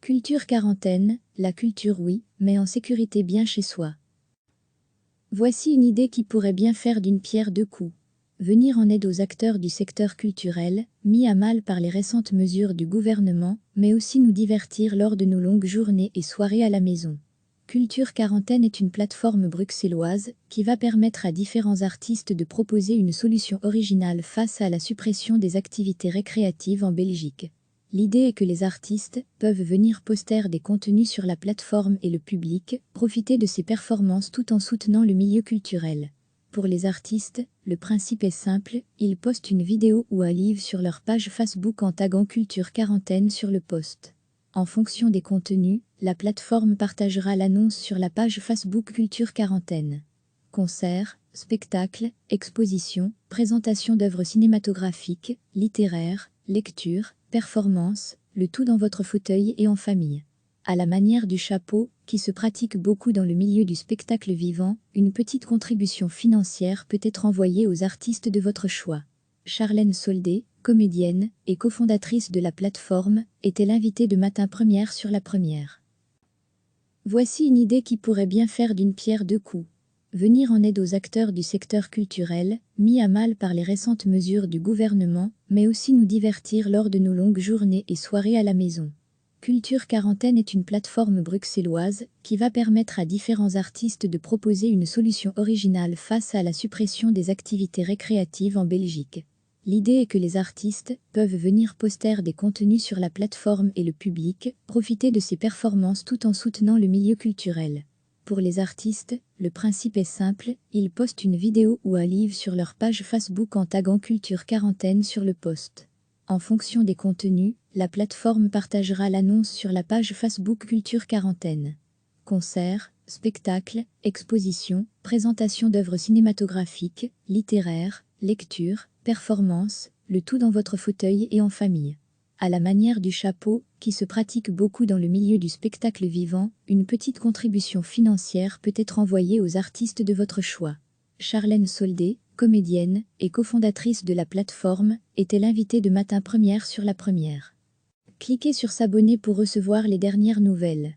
Culture quarantaine, la culture oui, mais en sécurité bien chez soi. Voici une idée qui pourrait bien faire d'une pierre deux coups. Venir en aide aux acteurs du secteur culturel, mis à mal par les récentes mesures du gouvernement, mais aussi nous divertir lors de nos longues journées et soirées à la maison. Culture quarantaine est une plateforme bruxelloise qui va permettre à différents artistes de proposer une solution originale face à la suppression des activités récréatives en Belgique. L'idée est que les artistes peuvent venir poster des contenus sur la plateforme et le public profiter de ces performances tout en soutenant le milieu culturel. Pour les artistes, le principe est simple, ils postent une vidéo ou un livre sur leur page Facebook en taguant Culture quarantaine sur le post. En fonction des contenus, la plateforme partagera l'annonce sur la page Facebook Culture quarantaine. Concerts, spectacles, expositions, présentations d'œuvres cinématographiques, littéraires, lectures, performances, le tout dans votre fauteuil et en famille. À la manière du chapeau, qui se pratique beaucoup dans le milieu du spectacle vivant, une petite contribution financière peut être envoyée aux artistes de votre choix. Charlène Soldé, comédienne et cofondatrice de la plateforme, était l'invitée de Matin Première sur La Première. Voici une idée qui pourrait bien faire d'une pierre deux coups. Venir en aide aux acteurs du secteur culturel, mis à mal par les récentes mesures du gouvernement, mais aussi nous divertir lors de nos longues journées et soirées à la maison. Culture quarantaine est une plateforme bruxelloise qui va permettre à différents artistes de proposer une solution originale face à la suppression des activités récréatives en Belgique. L'idée est que les artistes peuvent venir poster des contenus sur la plateforme et le public profiter de ces performances tout en soutenant le milieu culturel. Pour les artistes, le principe est simple, ils postent une vidéo ou un livre sur leur page Facebook en taguant Culture quarantaine sur le post. En fonction des contenus, la plateforme partagera l'annonce sur la page Facebook Culture quarantaine. Concerts, spectacles, expositions, présentations d'œuvres cinématographiques, littéraires, lectures, performances, le tout dans votre fauteuil et en famille. À la manière du chapeau, qui se pratique beaucoup dans le milieu du spectacle vivant, une petite contribution financière peut être envoyée aux artistes de votre choix. Charlène Soldé, comédienne et cofondatrice de la plateforme, était l'invitée de Matin Première sur La Première. Cliquez sur s'abonner pour recevoir les dernières nouvelles.